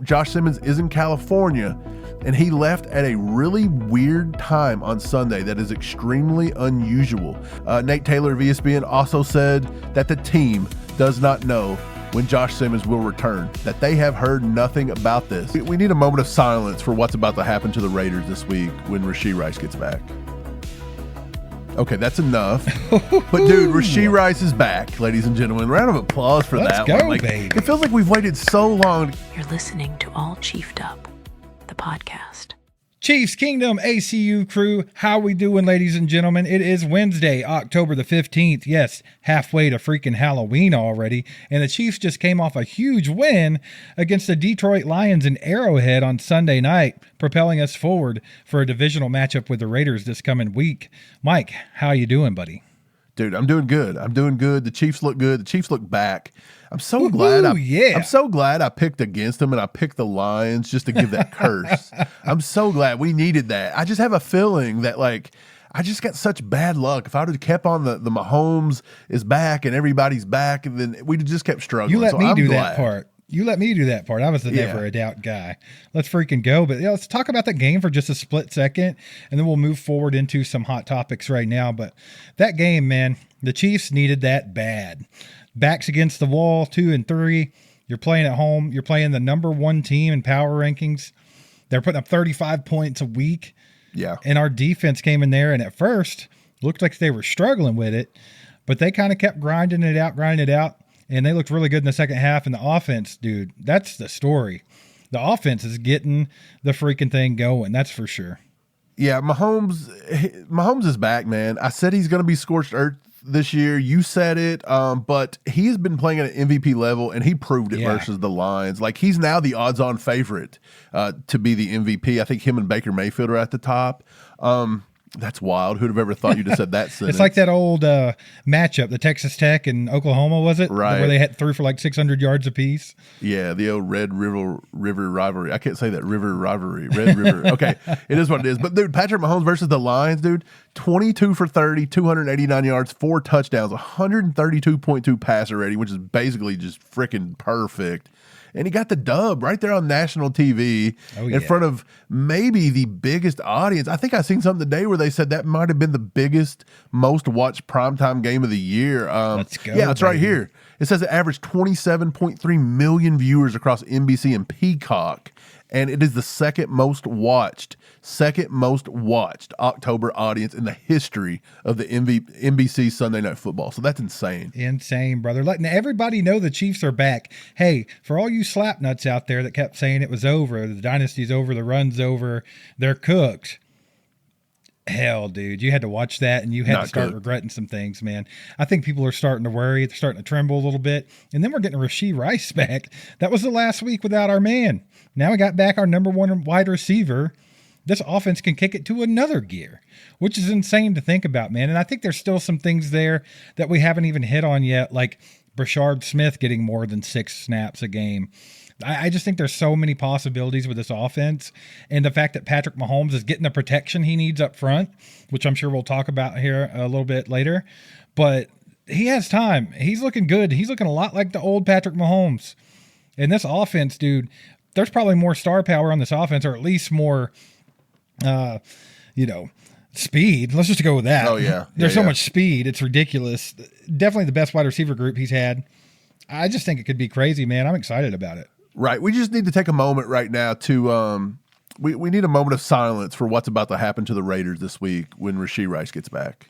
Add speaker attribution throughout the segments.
Speaker 1: Josh Simmons is in California, and he left at a really weird time on Sunday that is extremely unusual. Nate Taylor of ESPN also said that the team does not know when Josh Simmons will return, that they have heard nothing about this. We need a moment of silence for what's about to happen to the Raiders this week when Rashee Rice gets back. Okay, that's enough. But dude, Rashee Rice is back, ladies and gentlemen. Round of applause for
Speaker 2: Let's
Speaker 1: that
Speaker 2: go,
Speaker 1: one.
Speaker 2: baby.
Speaker 1: It feels like we've waited so long.
Speaker 3: You're listening to All Chiefed Up, the podcast.
Speaker 2: Chiefs Kingdom ACU crew, how we doing, ladies and gentlemen? It is Wednesday, October the 15th. Yes, halfway to freaking Halloween already. And the Chiefs just came off a huge win against the Detroit Lions in Arrowhead on Sunday night, propelling us forward for a divisional matchup with the Raiders this coming week. Mike, how you doing, buddy?
Speaker 1: Dude, I'm doing good. The Chiefs look good. The Chiefs look back. I'm so glad. I'm so glad I picked against them and I picked the Lions just to give that curse. I'm so glad we needed that. I just have a feeling that I just got such bad luck. If I would have kept on the Mahomes is back and everybody's back, and then we'd have just kept struggling.
Speaker 2: You let me do that part. You let me do that part. I was the never a doubt guy. Let's freaking go. But let's talk about that game for just a split second, and then we'll move forward into some hot topics right now. But that game, man, the Chiefs needed that bad. Backs against the wall, 2-3. You're playing at home. You're playing the number one team in power rankings. They're putting up 35 points a week.
Speaker 1: Yeah.
Speaker 2: And our defense came in there, and at first looked like they were struggling with it, but they kind of kept grinding it out. And they looked really good in the second half. And the offense, dude, that's the story. The offense is getting the freaking thing going. That's for sure.
Speaker 1: Yeah, Mahomes is back, man. I said he's going to be scorched earth this year. You said it, but he has been playing at an MVP level, and he proved it versus the Lions. Like, he's now the odds-on favorite to be the MVP. I think him and Baker Mayfield are at the top. That's wild. Who'd have ever thought you'd have said that sentence?
Speaker 2: It's like that old matchup, the Texas Tech and Oklahoma, was it?
Speaker 1: Right.
Speaker 2: Where they threw for like 600 yards apiece.
Speaker 1: Yeah, the old Red River rivalry. I can't say that, river rivalry. Red River. Okay, it is what it is. But, dude, Patrick Mahomes versus the Lions, dude, 22 for 30, 289 yards, 4 touchdowns, 132.2 passer rating, which is basically just freaking perfect. And he got the dub right there on national TV in front of maybe the biggest audience. I think I seen something today where they said that might have been the biggest, most watched primetime game of the year.
Speaker 2: Let's go.
Speaker 1: Yeah, it's right here. It says it averaged 27.3 million viewers across NBC and Peacock. And it is the second most watched October audience in the history of the NBC Sunday Night Football. So that's insane.
Speaker 2: Insane, brother. Letting everybody know the Chiefs are back. Hey, for all you slap nuts out there that kept saying it was over, the dynasty's over, the run's over, they're cooked. Hell, dude, you had to watch that and you had to start regretting some things, man. I think people are starting to worry. They're starting to tremble a little bit. And then we're getting Rashee Rice back. That was the last week without our man. Now we got back our number one wide receiver. This offense can kick it to another gear, which is insane to think about, man. And I think there's still some things there that we haven't even hit on yet, like Brashard Smith getting more than 6 snaps a game. I just think there's so many possibilities with this offense, and the fact that Patrick Mahomes is getting the protection he needs up front, which I'm sure we'll talk about here a little bit later, but he has time. He's looking good. He's looking a lot like the old Patrick Mahomes. And this offense, dude, there's probably more star power on this offense, or at least more, speed. Let's just go with that.
Speaker 1: Oh, yeah.
Speaker 2: There's so much speed. It's ridiculous. Definitely the best wide receiver group he's had. I just think it could be crazy, man. I'm excited about it.
Speaker 1: Right. We just need to take a moment right now to we need a moment of silence for what's about to happen to the Raiders this week when Rashee Rice gets back.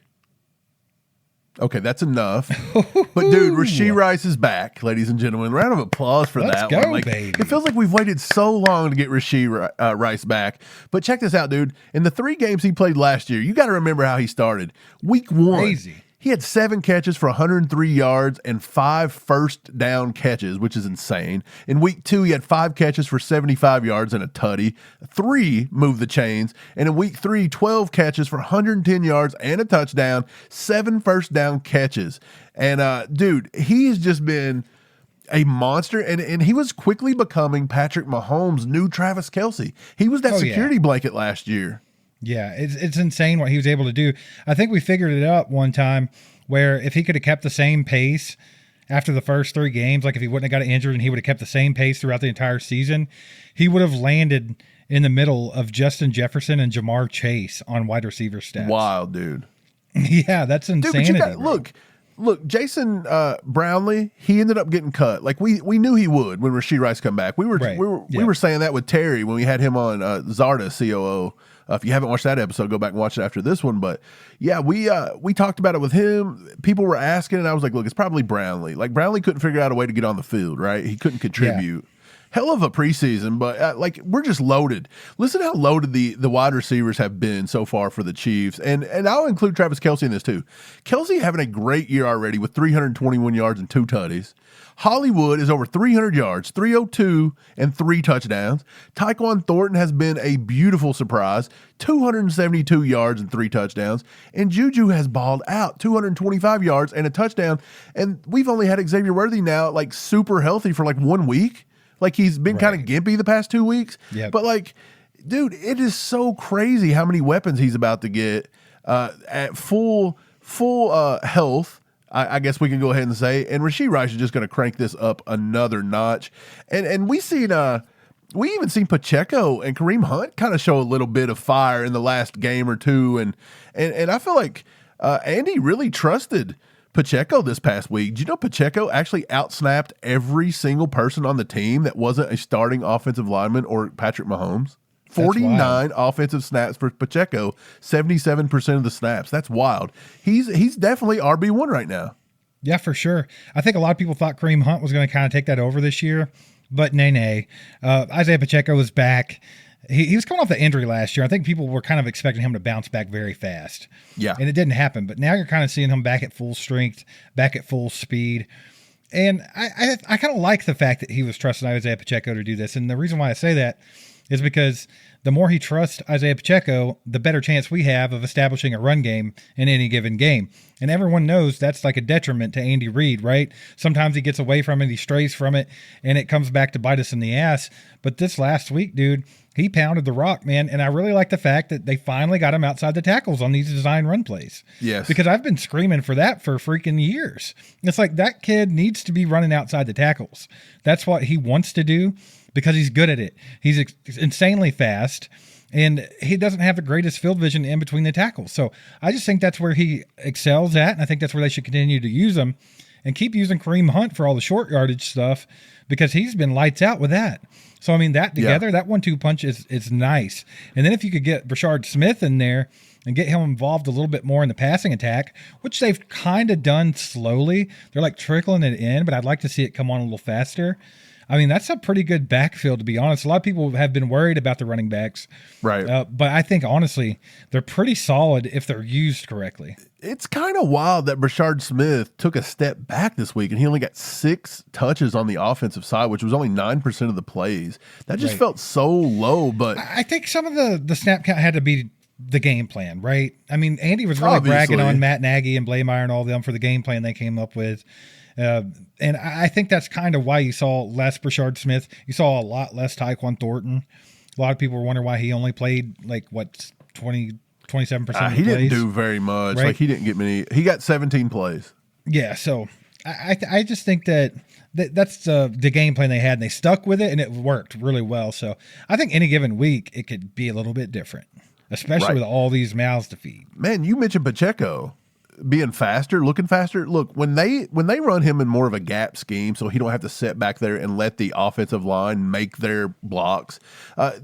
Speaker 1: Okay, that's enough. But, dude, Rashee Rice is back, ladies and gentlemen. Round of applause for that one.
Speaker 2: Let's go, baby.
Speaker 1: It feels like we've waited so long to get Rashee Rice back. But check this out, dude. In the 3 games he played last year, you got to remember how he started. Week 1.
Speaker 2: Crazy.
Speaker 1: He had 7 catches for 103 yards and 5 first down catches, which is insane. In week 2, he had 5 catches for 75 yards and a tutty. 3 moved the chains. And in week 3, 12 catches for 110 yards and a touchdown. 7 first down catches. And, dude, he has just been a monster. And he was quickly becoming Patrick Mahomes' new Travis Kelce. He was that security blanket last year.
Speaker 2: Yeah, it's insane what he was able to do. I think we figured it out one time where if he could have kept the same pace after the first 3 games, like if he wouldn't have got injured and he would have kept the same pace throughout the entire season, he would have landed in the middle of Justin Jefferson and Jamar Chase on wide receiver stats.
Speaker 1: Wild, dude.
Speaker 2: Yeah, that's insanity.
Speaker 1: Dude, but look, Jason Brownlee, he ended up getting cut. Like we knew he would when Rashee Rice come back. We were saying that with Terry when we had him on Zarda COO. If you haven't watched that episode, go back and watch it after this one. But yeah, we talked about it with him. People were asking, and I was like, look, it's probably Brownlee. Like Brownlee couldn't figure out a way to get on the field, right? He couldn't contribute. Yeah. Hell of a preseason, but we're just loaded. Listen how loaded the wide receivers have been so far for the Chiefs, and I'll include Travis Kelce in this too. Kelce having a great year already with 321 yards and 2 tutties. Hollywood is over 300 yards, 302 and 3 touchdowns. Tyquan Thornton has been a beautiful surprise, 272 yards and 3 touchdowns. And Juju has balled out, 225 yards and a touchdown. And we've only had Xavier Worthy now super healthy for 1 week. He's been kind of gimpy the past 2 weeks.
Speaker 2: Yep.
Speaker 1: But dude, it is so crazy how many weapons he's about to get at full health. I guess we can go ahead and say, and Rashee Rice is just going to crank this up another notch. And we even seen Pacheco and Kareem Hunt kind of show a little bit of fire in the last game or two. And I feel like Andy really trusted Pacheco this past week. Did you know Pacheco actually outsnapped every single person on the team that wasn't a starting offensive lineman or Patrick Mahomes? 49 offensive snaps for Pacheco, 77% of the snaps. That's wild. He's definitely RB1 right now.
Speaker 2: Yeah, for sure. I think a lot of people thought Kareem Hunt was going to kind of take that over this year, but nay. Isaiah Pacheco was back. He was coming off the injury last year. I think people were kind of expecting him to bounce back very fast.
Speaker 1: Yeah.
Speaker 2: And it didn't happen. But now you're kind of seeing him back at full strength, back at full speed. And I kind of like the fact that he was trusting Isaiah Pacheco to do this. And the reason why I say that is because the more he trusts Isaiah Pacheco, the better chance we have of establishing a run game in any given game. And everyone knows that's a detriment to Andy Reid, right? Sometimes he gets away from it, he strays from it, and it comes back to bite us in the ass. But this last week, dude, he pounded the rock, man. And I really like the fact that they finally got him outside the tackles on these design run plays.
Speaker 1: Yes.
Speaker 2: Because I've been screaming for that for freaking years. It's that kid needs to be running outside the tackles. That's what he wants to do because he's good at it. He's insanely fast, and he doesn't have the greatest field vision in between the tackles. So I just think that's where he excels at, and I think that's where they should continue to use him and keep using Kareem Hunt for all the short yardage stuff because he's been lights out with that. So, I mean, that together, that 1-2 punch is nice. And then if you could get Rashard Smith in there and get him involved a little bit more in the passing attack, which they've kind of done slowly. They're trickling it in, but I'd like to see it come on a little faster. I mean, that's a pretty good backfield, to be honest. A lot of people have been worried about the running backs.
Speaker 1: Right.
Speaker 2: But I think, honestly, they're pretty solid if they're used correctly.
Speaker 1: It's kind of wild that Rashard Smith took a step back this week, and he only got 6 touches on the offensive side, which was only 9% of the plays. That just felt so low. But
Speaker 2: I think some of the snap count had to be the game plan, right? I mean, Andy was really bragging on Matt Nagy and Blameyer and all them for the game plan they came up with. And I think that's kind of why you saw less Rashard Smith. You saw a lot less Tyquan Thornton. A lot of people were wondering why he only played 27% of the plays.
Speaker 1: He didn't do very much.
Speaker 2: Right?
Speaker 1: He didn't get many. He got 17 plays.
Speaker 2: Yeah, so I just think that's the game plan they had, and they stuck with it, and it worked really well. So I think any given week it could be a little bit different, especially with all these mouths to feed.
Speaker 1: Man, you mentioned Pacheco being faster, looking faster. Look, when they run him in more of a gap scheme, so he don't have to sit back there and let the offensive line make their blocks.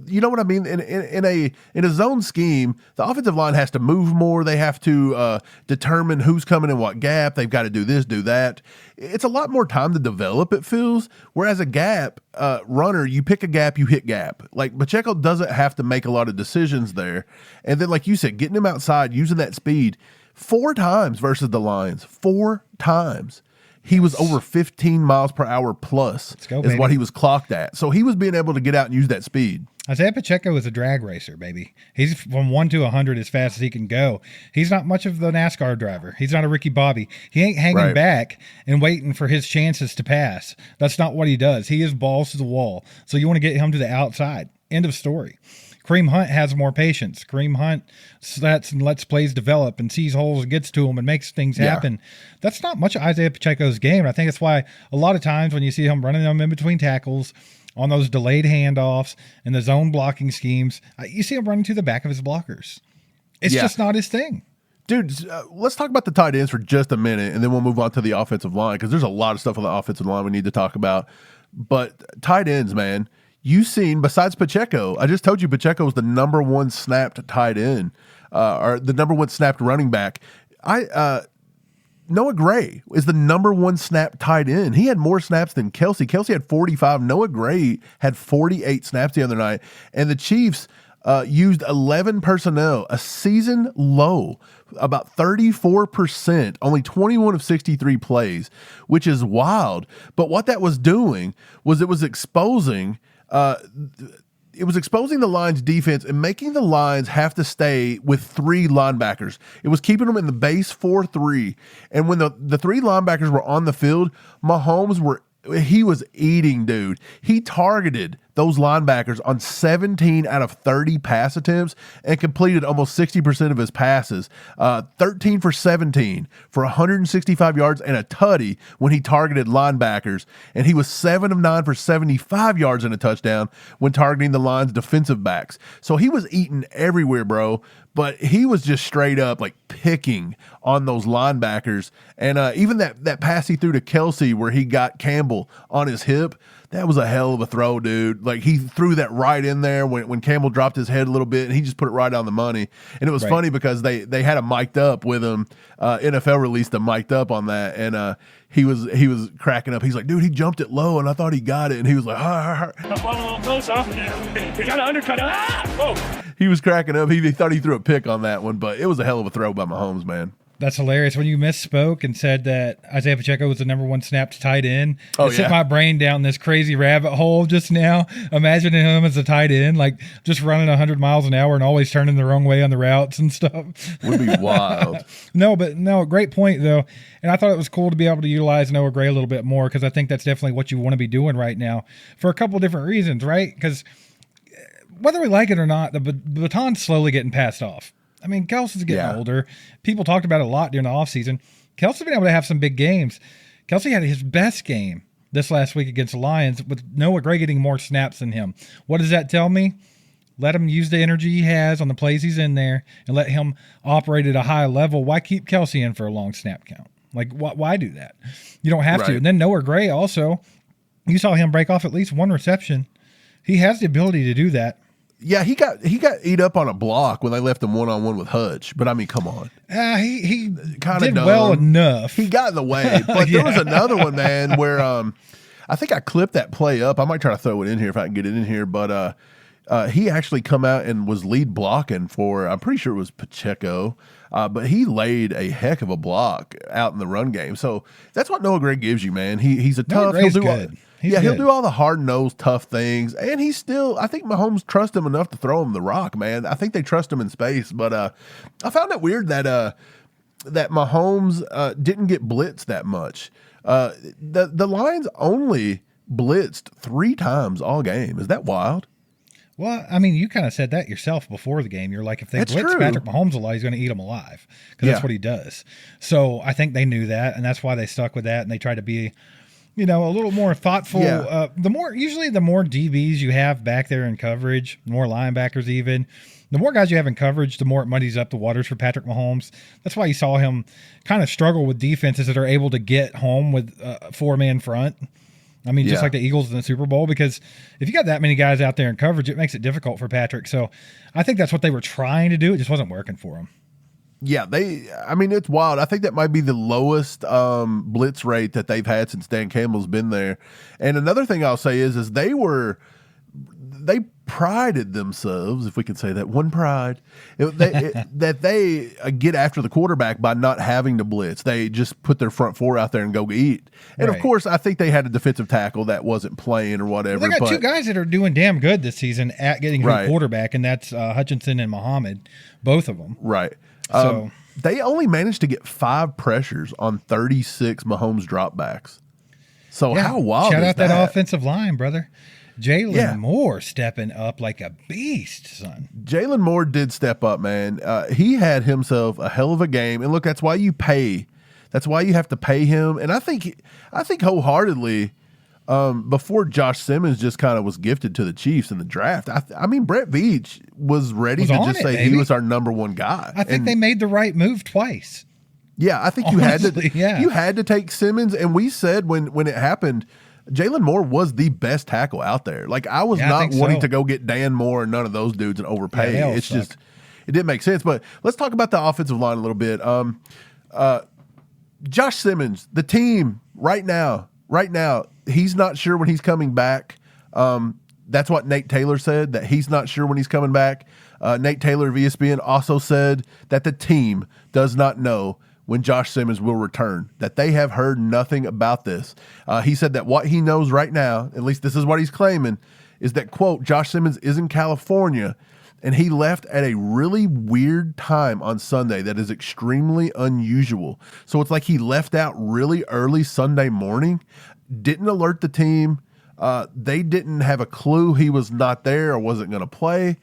Speaker 1: You know what I mean? In a zone scheme, the offensive line has to move more. They have to determine who's coming in what gap. They've got to do this, do that. It's a lot more time to develop, it feels. Whereas a gap runner, you pick a gap, you hit gap. Pacheco doesn't have to make a lot of decisions there. And then, like you said, getting him outside, using that speed. 4 times versus the Lions. 4 times. He was over 15 miles per hour plus is what he was clocked at. So he was being able to get out and use that speed.
Speaker 2: Isaiah Pacheco is a drag racer, baby. He's from 1 to 100 as fast as he can go. He's not much of the NASCAR driver. He's not a Ricky Bobby. He ain't hanging back and waiting for his chances to pass. That's not what he does. He is balls to the wall. So you want to get him to the outside. End of story. Kareem Hunt has more patience. Kareem Hunt lets plays develop and sees holes and gets to them and makes things happen. That's not much of Isaiah Pacheco's game. And I think that's why a lot of times when you see him running them in between tackles on those delayed handoffs and the zone blocking schemes, you see him running to the back of his blockers. It's just not his thing.
Speaker 1: Dude, let's talk about the tight ends for just a minute, and then we'll move on to the offensive line because there's a lot of stuff on the offensive line we need to talk about. But tight ends, man, you've seen, besides Pacheco, I just told you Pacheco was the number one snapped tight end, or the number one snapped running back. Noah Gray is the number one snap tight end. He had more snaps than Kelsey. Kelsey had 45. Noah Gray had 48 snaps the other night. And the Chiefs used 11 personnel, a season low, about 34%, only 21 of 63 plays, which is wild. But what that was doing was it was exposing the Lions' defense and making the Lions have to stay with three linebackers. It was keeping them in the base 4-3. And when the three linebackers were on the field, Mahomes was eating, dude. He targeted those linebackers on 17 out of 30 pass attempts and completed almost 60% of his passes. 13 for 17 for 165 yards and a tutty when he targeted linebackers. And he was 7 of 9 for 75 yards and a touchdown when targeting the Lions' defensive backs. So he was eating everywhere, bro. But he was just straight up like picking on those linebackers. And even that pass he threw to Kelsey where he got Campbell on his hip, that was a hell of a throw, dude. Like he threw that right in there when Campbell dropped his head a little bit and he just put it right on the money. And it was funny because they had him mic'd up with him. NFL released him mic'd up on that. And he was cracking up. He's like, dude, he jumped it low and I thought he got it. And he was like,
Speaker 4: You got to undercut. Oh.
Speaker 1: He was cracking up. He thought he threw a pick on that one, but it was a hell of a throw by Mahomes, man.
Speaker 2: That's hilarious. When you misspoke and said that Isaiah Pacheco was the number one snapped tight end, it sent my brain down this crazy rabbit hole just now. Imagining him as a tight end, like just running 100 miles an hour and always turning the wrong way on the routes and stuff.
Speaker 1: Would be wild.
Speaker 2: No, great point though. And I thought it was cool to be able to utilize Noah Gray a little bit more because I think that's definitely what you want to be doing right now for a couple different reasons, right? Because whether we like it or not, the baton's slowly getting passed off. I mean, Kelsey's getting older. People talked about it a lot during the offseason. Kelsey's been able to have some big games. Kelsey had his best game this last week against the Lions with Noah Gray getting more snaps than him. What does that tell me? Let him use the energy he has on the plays he's in there and let him operate at a high level. Why keep Kelsey in for a long snap count? Like, why do that? You don't have to. And then Noah Gray also, you saw him break off at least one reception. He has the ability to do that.
Speaker 1: Yeah, he got eat up on a block when they left him one-on-one with Hutch. But, I mean, come on.
Speaker 2: He
Speaker 1: kind
Speaker 2: did well enough.
Speaker 1: He got in the way. But there was another one, man, where I think I clipped that play up. I might try to throw it in here if I can get it in here. But he actually come out and was lead blocking for, I'm pretty sure it was Pacheco. But he laid a heck of a block out in the run game. So that's what Noah Gray gives you, man. He's a tough. He'll do
Speaker 2: good.
Speaker 1: He'll do all the hard-nosed, tough things. And he's still, I think Mahomes trusts him enough to throw him the rock, man. I think they trust him in space. But I found it weird that Mahomes didn't get blitzed that much. The Lions only blitzed 3 times all game. Is that wild?
Speaker 2: Well, I mean, you kind of said that yourself before the game. You're like, if they blitz Patrick Mahomes a lot, he's going to eat them alive because that's what he does. So I think they knew that, and that's why they stuck with that, and they tried to be – a little more thoughtful.
Speaker 1: Yeah.
Speaker 2: The more DBs you have back there in coverage, more linebackers even, the more guys you have in coverage, the more it muddies up the waters for Patrick Mahomes. That's why you saw him kind of struggle with defenses that are able to get home with a 4-man front. I mean, just like the Eagles in the Super Bowl, because if you got that many guys out there in coverage, it makes it difficult for Patrick. So I think that's what they were trying to do. It just wasn't working for him.
Speaker 1: Yeah, it's wild. I think that might be the lowest blitz rate that they've had since Dan Campbell's been there. And another thing I'll say is they prided themselves, if we could say that, that they get after the quarterback by not having to blitz. They just put their front four out there and go eat. And of course, I think they had a defensive tackle that wasn't playing or whatever.
Speaker 2: Well, they got 2 guys that are doing damn good this season at getting to the quarterback, and that's Hutchinson and Muhammad, both of them.
Speaker 1: Right.
Speaker 2: So
Speaker 1: they only managed to get 5 pressures on 36 Mahomes dropbacks. So how wild is that?
Speaker 2: Shout out that offensive line, brother. Jalen Moore stepping up like a beast, son.
Speaker 1: Jalen Moore did step up, man. He had himself a hell of a game. And look, that's why you pay. That's why you have to pay him. And I think wholeheartedly, before Josh Simmons just kind of was gifted to the Chiefs in the draft, I mean, Brett Veach was ready to just say he was our number one guy.
Speaker 2: I think they made the right move twice.
Speaker 1: Yeah, I think you had to take Simmons. And we said when it happened, Jalen Moore was the best tackle out there. Like, I was not wanting to go get Dan Moore and none of those dudes and overpay. It's just, it didn't make sense. But let's talk about the offensive line a little bit. Josh Simmons, the team right now, he's not sure when he's coming back. That's what Nate Taylor said, that he's not sure when he's coming back. Nate Taylor of ESPN also said that the team does not know when Josh Simmons will return, that they have heard nothing about this. He said that what he knows right now, at least this is what he's claiming, is that, quote, Josh Simmons is in California and he left at a really weird time on Sunday that is extremely unusual. So it's like he left out really early Sunday morning, didn't alert the team. They didn't have a clue he was not there or wasn't going to play.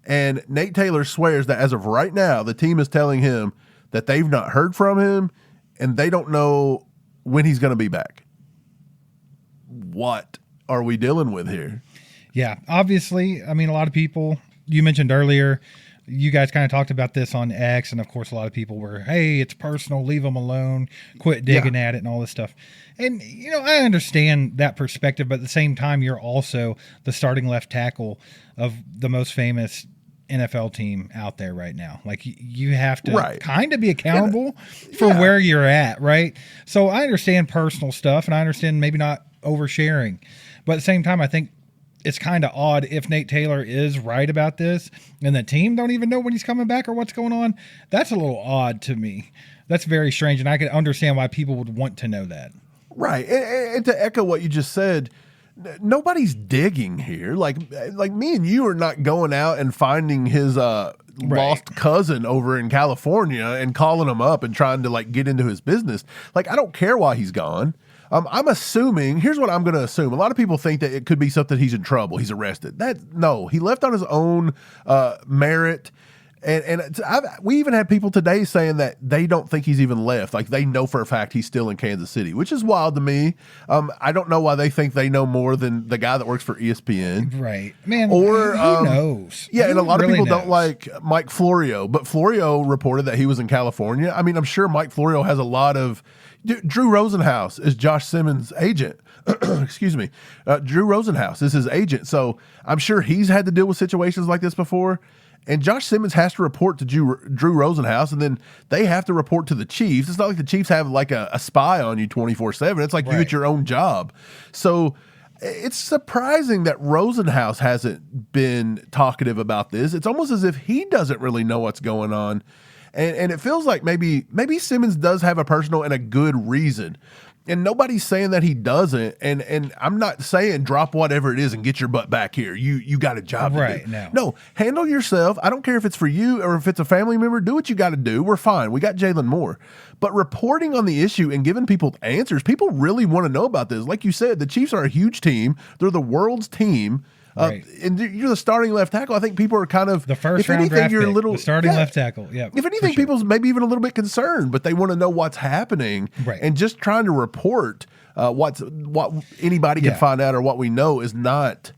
Speaker 1: And Nate Taylor swears that as of right now, the team is telling him that they've not heard from him and they don't know when he's going to be back. What are we dealing with here?
Speaker 2: Yeah, obviously, I mean, a lot of people, you mentioned earlier, you guys kind of talked about this on X, and of course a lot of people were, hey, it's personal, leave them alone, quit digging at it and all this stuff. And, you know, I understand that perspective, but at the same time, you're also the starting left tackle of the most famous NFL team out there right now. Like, you have to kind of be accountable for where you're at, right? So I understand personal stuff, and I understand maybe not oversharing, but at the same time, I think it's kind of odd if Nate Taylor is right about this and the team don't even know when he's coming back or what's going on. That's a little odd to me. That's very strange, and I can understand why people would want to know that.
Speaker 1: Right. And to echo what you just said, nobody's digging here. Like me and you are not going out and finding his lost cousin over in California and calling him up and trying to like get into his business. Like, I don't care why he's gone. I'm assuming, here's what I'm going to assume. A lot of people think that it could be something he's in trouble. He's arrested. No, he left on his own merit. And we even had people today saying that they don't think he's even left. Like, they know for a fact he's still in Kansas City, which is wild to me. I don't know why they think they know more than the guy that works for ESPN.
Speaker 2: Right. Man,
Speaker 1: or,
Speaker 2: who knows?
Speaker 1: Yeah,
Speaker 2: who
Speaker 1: and a lot
Speaker 2: really
Speaker 1: of people
Speaker 2: knows?
Speaker 1: don't like Mike Florio, but Florio reported that he was in California. I mean, I'm sure Mike Florio has a lot of... Drew Rosenhaus is Josh Simmons' agent. Excuse me. Drew Rosenhaus is his agent. So I'm sure he's had to deal with situations like this before. And Josh Simmons has to report to Drew Rosenhaus, and then they have to report to the Chiefs. It's not like the Chiefs have like a spy on you 24/7. It's like you at your own job. So it's surprising that Rosenhaus hasn't been talkative about this. It's almost as if he doesn't really know what's going on. And it feels like maybe Simmons does have a personal and a good reason. And nobody's saying that he doesn't. And I'm not saying drop whatever it is and get your butt back here. You got a job to do. No, handle yourself. I don't care if it's for you or if it's a family member. Do what you got to do. We're fine. We got Jalen Moore. But reporting on the issue and giving people answers, people really want to know about this. Like you said, the Chiefs are a huge team. They're the world's team. And you're the starting left tackle. I think people are kind of
Speaker 2: the first round draft pick, the starting left tackle. Yeah.
Speaker 1: If anything, people's maybe even a little bit concerned, but they want to know what's happening.
Speaker 2: Right.
Speaker 1: And just trying to report what anybody can find out or what we know is not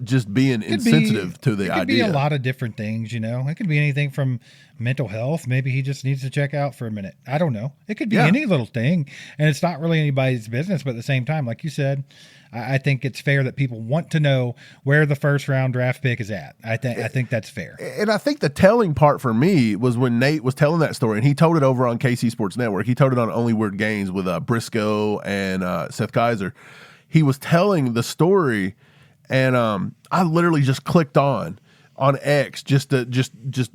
Speaker 1: just being insensitive to the idea.
Speaker 2: It could be a lot of different things, you know. It could be anything from mental health. Maybe he just needs to check out for a minute. I don't know. It could be any little thing, and it's not really anybody's business. But at the same time, like you said, I think it's fair that people want to know where the first round draft pick is at. I think that's fair.
Speaker 1: And I think the telling part for me was when Nate was telling that story, and he told it over on KC Sports Network. He told it on Only Weird Games with Briscoe and Seth Kaiser. He was telling the story, and I literally just clicked on X just to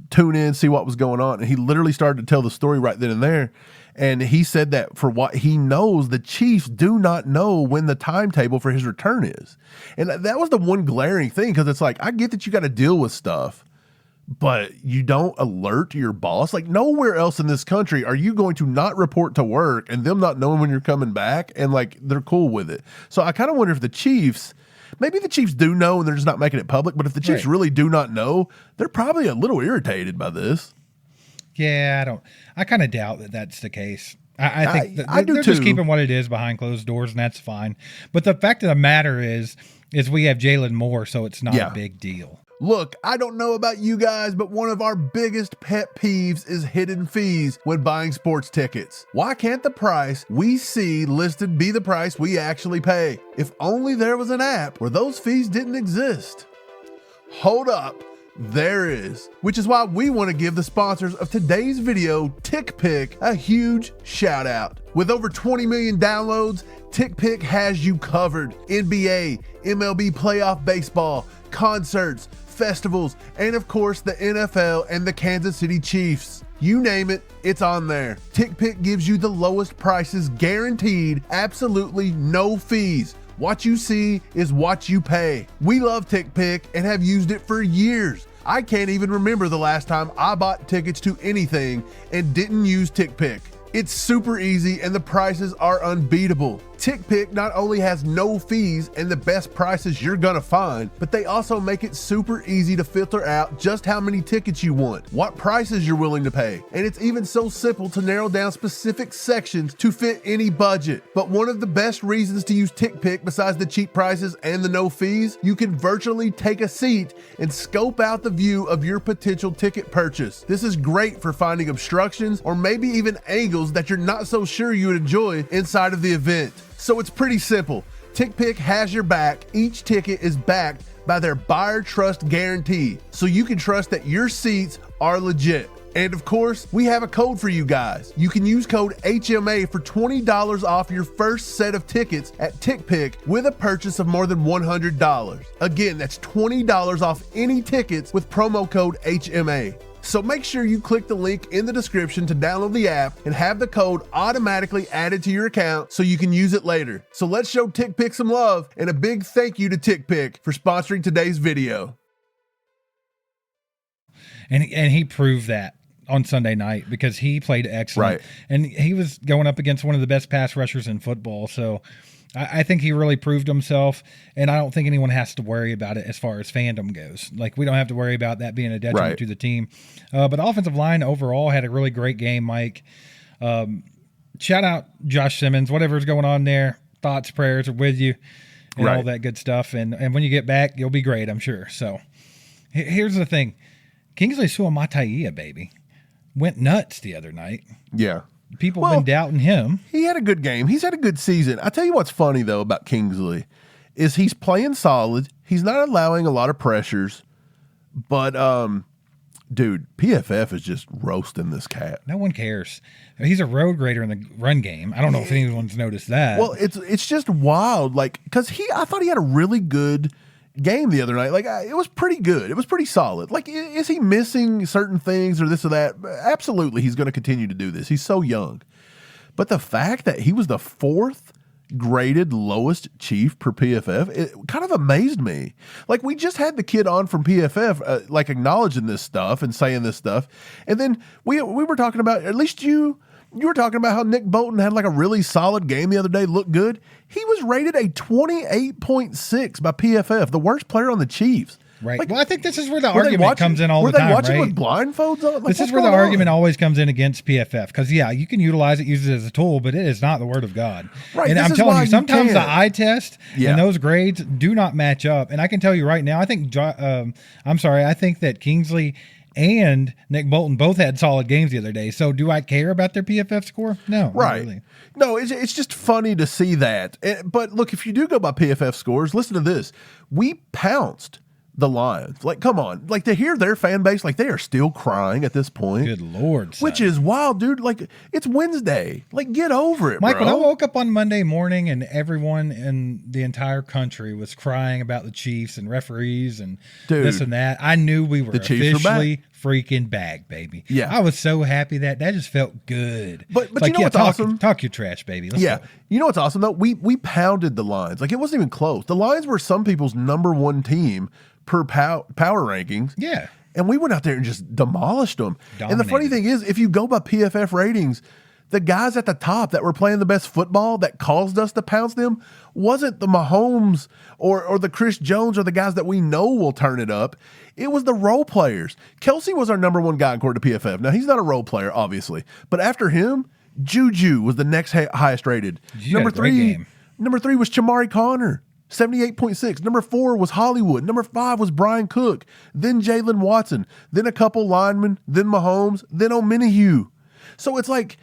Speaker 1: tune in, see what was going on. And he literally started to tell the story right then and there. And he said that for what he knows, the Chiefs do not know when the timetable for his return is. And that was the one glaring thing, because it's like, I get that you got to deal with stuff, but you don't alert your boss. Like, nowhere else in this country are you going to not report to work and them not knowing when you're coming back, and like they're cool with it. So I kind of wonder if the Chiefs, maybe the Chiefs do know and they're just not making it public, but if the Chiefs really do not know, they're probably a little irritated by this.
Speaker 2: Yeah, I kind of doubt that that's the case. I think
Speaker 1: they're
Speaker 2: just keeping what it is behind closed doors, and that's fine. But the fact of the matter is we have Jalen Moore, so it's not a big deal.
Speaker 1: Look, I don't know about you guys, but one of our biggest pet peeves is hidden fees when buying sports tickets. Why can't the price we see listed be the price we actually pay? If only there was an app where those fees didn't exist. Hold up. There is, which is why we want to give the sponsors of today's video, TickPick, a huge shout out. With over 20 million downloads, TickPick has you covered. NBA, MLB playoff baseball, concerts, festivals, and of course the NFL and the Kansas City Chiefs. You name it, it's on there. TickPick gives you the lowest prices guaranteed, absolutely no fees. What you see is what you pay. We love TickPick and have used it for years. I can't even remember the last time I bought tickets to anything and didn't use TickPick. It's super easy and the prices are unbeatable. TickPick not only has no fees and the best prices you're gonna find, but they also make it super easy to filter out just how many tickets you want, what prices you're willing to pay, and it's even so simple to narrow down specific sections to fit any budget. But one of the best reasons to use TickPick besides the cheap prices and the no fees, you can virtually take a seat and scope out the view of your potential ticket purchase. This is great for finding obstructions or maybe even angles that you're not so sure you would enjoy inside of the event. So it's pretty simple. TickPick has your back. Each ticket is backed by their buyer trust guarantee, so you can trust that your seats are legit. And of course, we have a code for you guys. You can use code HMA for $20 off your first set of tickets at TickPick with a purchase of more than $100. Again, that's $20 off any tickets with promo code HMA. So make sure you click the link in the description to download the app and have the code automatically added to your account so you can use it later. So let's show TickPick some love, and a big thank you to TickPick for sponsoring today's video.
Speaker 2: And he proved that on Sunday night because he played excellent.
Speaker 1: Right.
Speaker 2: And he was going up against one of the best pass rushers in football. So I think he really proved himself, and I don't think anyone has to worry about it as far as fandom goes. Like, we don't have to worry about that being a detriment to the team. But offensive line overall had a really great game, Mike. Shout out Josh Simmons, whatever's going on there. Thoughts, prayers are with you and all that good stuff. And when you get back, you'll be great, I'm sure. So here's the thing. Kingsley Suamataia, baby, went nuts the other night.
Speaker 1: Yeah.
Speaker 2: People have been doubting him.
Speaker 1: He had a good game. He's had a good season. I tell you what's funny, though, about Kingsley is he's playing solid. He's not allowing a lot of pressures. But, dude, PFF is just roasting this cat.
Speaker 2: No one cares. He's a road grader in the run game. I don't know if anyone's noticed that.
Speaker 1: Well, it's just wild. Like, because I thought he had a really good game the other night. Like, it was pretty good. It was pretty solid. Like, is he missing certain things or this or that? Absolutely, he's going to continue to do this. He's so young. But the fact that he was the 4th graded lowest Chief per PFF, it kind of amazed me. Like, we just had the kid on from PFF, like, acknowledging this stuff and saying this stuff. And then we were talking about, at least you were talking about how Nick Bolton had like a really solid game the other day, looked good. He was rated a 28.6 by PFF, the worst player on the Chiefs.
Speaker 2: Right.
Speaker 1: Like,
Speaker 2: well, I think this is where the argument comes in all the time,
Speaker 1: Were they watching
Speaker 2: right?
Speaker 1: with blindfolds on? Like,
Speaker 2: this is where the argument always comes in against PFF because, yeah, you can utilize it, use it as a tool, but it is not the word of God.
Speaker 1: Right.
Speaker 2: And I'm telling you, sometimes the eye test and those grades do not match up. And I can tell you right now, I think I think that Kingsley and Nick Bolton both had solid games the other day. So do I care about their PFF score? No.
Speaker 1: Right.
Speaker 2: Not really.
Speaker 1: No, it's just funny to see that. But look, if you do go by PFF scores, listen to this. We pounced the Lions. Like, come on. Like, to hear their fan base, like, they are still crying at this point.
Speaker 2: Good Lord, son.
Speaker 1: Which is wild, dude. Like, it's Wednesday. Like, get over it,
Speaker 2: Mike,
Speaker 1: bro.
Speaker 2: when I woke up on Monday morning and everyone in the entire country was crying about the Chiefs and referees and this and that, I knew we were officially freaking back, baby.
Speaker 1: Yeah.
Speaker 2: I was so happy that just felt good.
Speaker 1: But like, you know what's awesome?
Speaker 2: Talk your trash, baby. Let's go.
Speaker 1: You know what's awesome, though? We pounded the Lions. Like, it wasn't even close. The Lions were some people's #1 team per power rankings.
Speaker 2: Yeah.
Speaker 1: And we went out there and just demolished them. And the funny thing is, if you go by PFF ratings, The guys at the top that were playing the best football that caused us to pounce them wasn't the Mahomes or the Chris Jones or the guys that we know will turn it up. It was the role players. Kelsey was our number one guy according to PFF. Now, he's not a role player, obviously. But after him, Juju was the next highest rated. Number three was Chamari Connor, 78.6. Number 4 was Hollywood. Number 5 was Brian Cook. Then Jalen Watson. Then a couple linemen. Then Mahomes. Then Omenihu. So it's like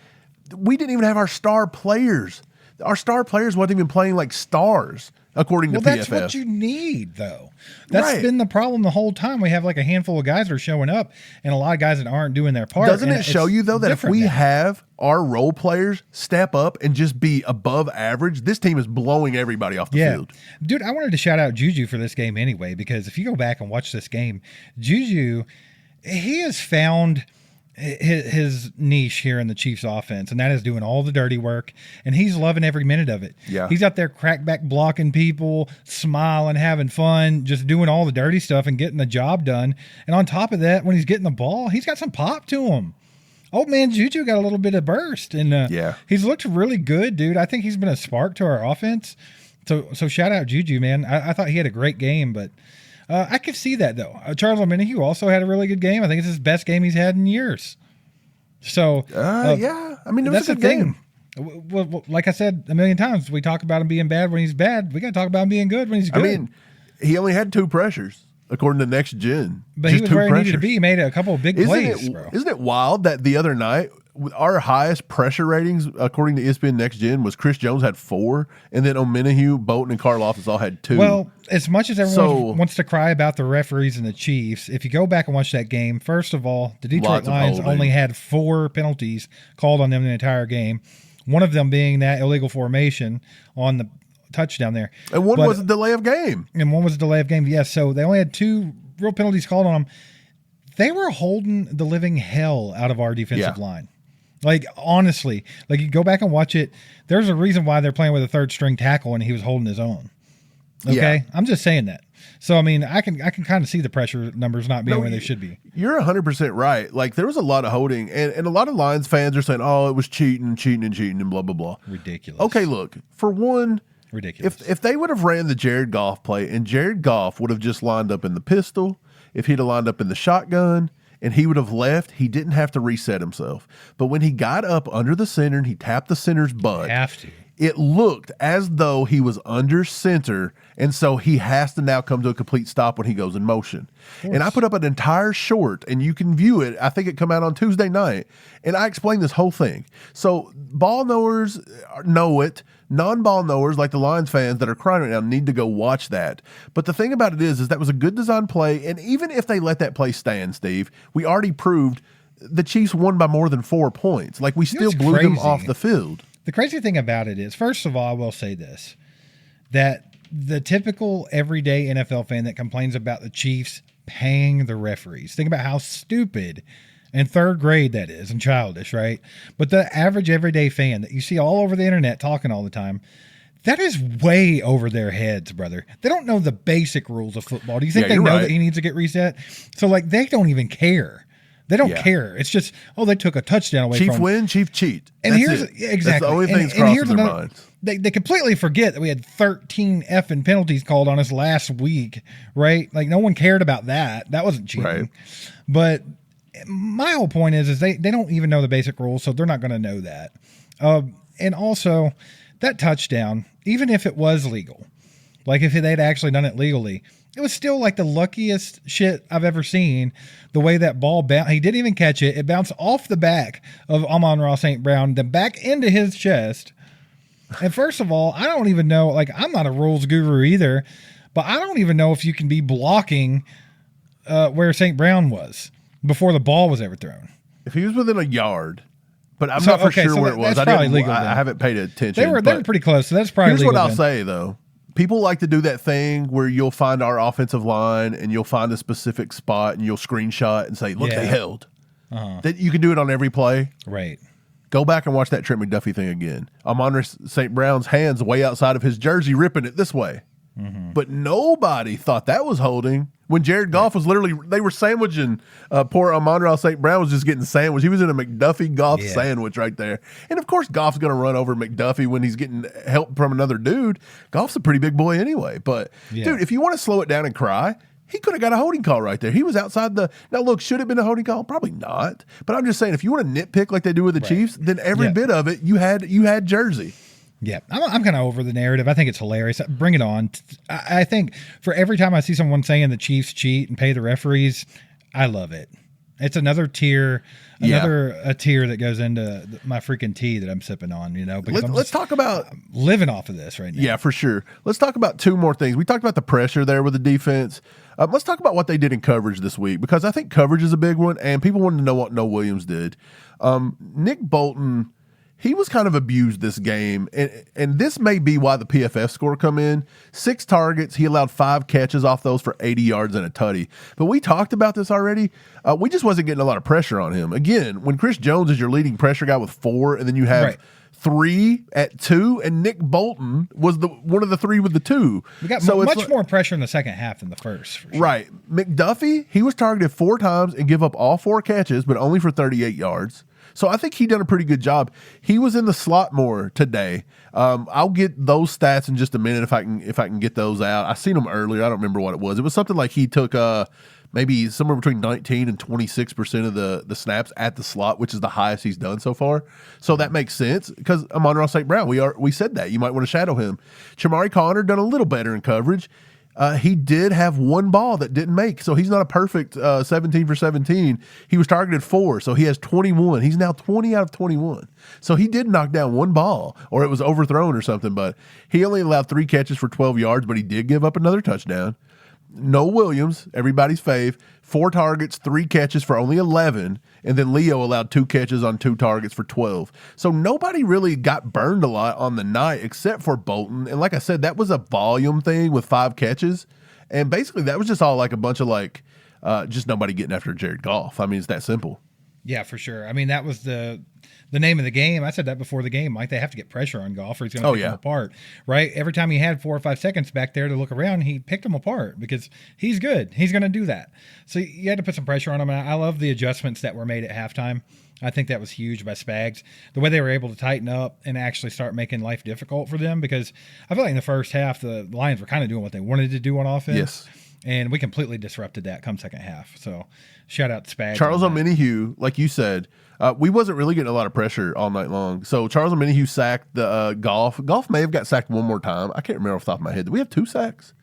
Speaker 1: we didn't even have our star players. Our star players wasn't even playing like stars, according to PFF.
Speaker 2: That's what you need, though. That's been the problem the whole time. We have like a handful of guys that are showing up and a lot of guys that aren't doing their part.
Speaker 1: Doesn't it show you, though, that if we have our role players step up and just be above average, this team is blowing everybody off the field?
Speaker 2: Dude, I wanted to shout out Juju for this game anyway, because if you go back and watch this game, Juju, he has found his niche here in the Chiefs offense, and that is doing all the dirty work, and he's loving every minute of it.
Speaker 1: Yeah.
Speaker 2: He's out there crackback blocking people, smiling, having fun, just doing all the dirty stuff and getting the job done. And on top of that, when he's getting the ball, he's got some pop to him. Old man Juju got a little bit of burst, and he's looked really good, dude. I think he's been a spark to our offense. So shout out Juju, man. I thought he had a great game, but I could see that, though. Charles Omenihu also had a really good game. I think it's his best game he's had in years. So,
Speaker 1: yeah. I mean, it was a good game.
Speaker 2: Well, like I said a million times, we talk about him being bad when he's bad. We got to talk about him being good when he's good.
Speaker 1: I mean, he only had 2 pressures, according to Next Gen.
Speaker 2: But he was where he needed to be. He made a couple of big plays, bro.
Speaker 1: Isn't it wild that the other night, our highest pressure ratings, according to ESPN Next Gen, was Chris Jones had 4, and then Omenihu, Bolton, and Karlaftis all had 2.
Speaker 2: Well, as much as everyone wants to cry about the referees and the Chiefs, if you go back and watch that game, first of all, the Detroit Lions only had 4 penalties called on them the entire game, one of them being that illegal formation on the touchdown there.
Speaker 1: And one was a delay of game.
Speaker 2: Yes, so they only had 2 real penalties called on them. They were holding the living hell out of our defensive line. Like, honestly, like, you go back and watch it, there's a reason why they're playing with a 3rd-string tackle and he was holding his own. Okay? Yeah. I'm just saying that. So, I mean, I can kind of see the pressure numbers not being where they should be.
Speaker 1: You're 100% right. Like, there was a lot of holding, and a lot of Lions fans are saying, oh, it was cheating, and blah, blah, blah.
Speaker 2: Ridiculous.
Speaker 1: Okay, look, for one,
Speaker 2: ridiculous.
Speaker 1: If they would have ran the Jared Goff play, and Jared Goff would have just lined up in the pistol, if he'd have lined up in the shotgun, and he would have left, he didn't have to reset himself. But when he got up under the center and he tapped the center's butt, it looked as though he was under center, and so he has to now come to a complete stop when he goes in motion. And I put up an entire short, and you can view it. I think it come out on Tuesday night, and I explained this whole thing. So ball knowers know it. Non-ball knowers, like the Lions fans that are crying right now, need to go watch that. But the thing about it is that was a good design play, and even if they let that play stand, Steve, we already proved the Chiefs won by more than 4 points. Like, we still blew them off the field.
Speaker 2: The crazy thing about it is, first of all, I will say this, that the typical everyday NFL fan that complains about the Chiefs paying the referees, think about how stupid and 3rd grade that is, and childish, right? But the average everyday fan that you see all over the internet talking all the time, that is way over their heads, brother. They don't know the basic rules of football. Do you think they know that he needs to get reset? So, like, they don't even care. They don't care. It's just, oh, they took a touchdown away from
Speaker 1: Chief win, Chief cheat.
Speaker 2: And
Speaker 1: That's
Speaker 2: exactly.
Speaker 1: That's the only thing that's crossing their minds.
Speaker 2: They completely forget that we had 13 effing penalties called on us last week, right? Like, no one cared about that. That wasn't cheating.
Speaker 1: Right.
Speaker 2: But my whole point is they don't even know the basic rules, so they're not going to know that. And also, that touchdown, even if it was legal, like if they'd actually done it legally, it was still like the luckiest shit I've ever seen. The way that ball bounced, he didn't even catch it. It bounced off the back of Amon-Ra St. Brown, then back into his chest. And first of all, I don't even know, like, I'm not a rules guru either, but I don't even know if you can be blocking where St. Brown was before the ball was ever thrown.
Speaker 1: If he was within a yard, but I'm not for sure where it was. I haven't paid attention.
Speaker 2: They were pretty close, so that's probably legal.
Speaker 1: Here's what I'll say, though. People like to do that thing where you'll find our offensive line and you'll find a specific spot and you'll screenshot and say, look, they held. That you can do it on every play.
Speaker 2: Right.
Speaker 1: Go back and watch that Trent McDuffie thing again. Amon-Ra St. Brown's hands way outside of his jersey ripping it this way. But nobody thought that was holding. When Jared Goff was literally, they were sandwiching. Poor Amon-Ra St. Brown was just getting sandwiched. He was in a McDuffie Goff sandwich right there. And of course, Goff's going to run over McDuffie when he's getting help from another dude. Goff's a pretty big boy anyway. But dude, if you want to slow it down and cry, he could have got a holding call right there. He was outside the. Now look, should it have been a holding call? Probably not. But I'm just saying, if you want to nitpick like they do with the Chiefs, then every bit of it you had Jersey.
Speaker 2: Yeah, I'm kind of over the narrative. I think it's hilarious. Bring it on. I think for every time I see someone saying the Chiefs cheat and pay the referees, I love it. It's another tier, a tier that goes into my freaking tea that I'm sipping on, because
Speaker 1: let's talk about
Speaker 2: living off of this right now.
Speaker 1: Yeah, for sure. Let's talk about two more things. We talked about the pressure there with the defense. Let's talk about what they did in coverage this week, because I think coverage is a big one, and people wanted to know what Noah Williams did. Nick Bolton, he was kind of abused this game, and this may be why the PFF score come in. 6 targets. He allowed 5 catches off those for 80 yards and a tutty. But we talked about this already. We just wasn't getting a lot of pressure on him. Again, when Chris Jones is your leading pressure guy with 4, and then you have 3 at 2, and Nick Bolton was one of the 3 with the 2.
Speaker 2: We got much more pressure in the second half than the first. For sure.
Speaker 1: Right. McDuffie, he was targeted 4 times and give up all 4 catches, but only for 38 yards. So I think he done a pretty good job. He was in the slot more today. I'll get those stats in just a minute if I can get those out. I seen them earlier. I don't remember what it was. It was something like he took maybe somewhere between 19 and 26% of the snaps at the slot, which is the highest he's done so far. So that makes sense because Amon-Ra St. Brown, we said that. You might want to shadow him. Chamari Connor done a little better in coverage. He did have 1 ball that didn't make, so he's not a perfect 17 for 17. He was targeted 4, so he has 21. He's now 20 out of 21. So he did knock down 1 ball, or it was overthrown or something, but he only allowed 3 catches for 12 yards, but he did give up another touchdown. Noah Williams, everybody's fave, 4 targets, 3 catches for only 11, and then Leo allowed 2 catches on 2 targets for 12. So nobody really got burned a lot on the night except for Bolton. And like I said, that was a volume thing with 5 catches. And basically that was just all like a bunch of just nobody getting after Jared Goff. I mean, it's that simple.
Speaker 2: Yeah, for sure. I mean, that was the name of the game. I said that before the game. Like, they have to get pressure on Goff or he's going to pick him apart, right? Every time he had 4 or 5 seconds back there to look around, he picked him apart because he's good. He's going to do that. So you had to put some pressure on him. And I love the adjustments that were made at halftime. I think that was huge by Spags. The way they were able to tighten up and actually start making life difficult for them, because I feel like in the first half, the Lions were kind of doing what they wanted to do on offense.
Speaker 1: Yes.
Speaker 2: And we completely disrupted that come second half. So shout out to Spags.
Speaker 1: Charles Omenihu, like you said, we wasn't really getting a lot of pressure all night long. So Charles Omenihu sacked the Goff. Goff may have got sacked 1 more time. I can't remember off the top of my head. Did we have 2 sacks?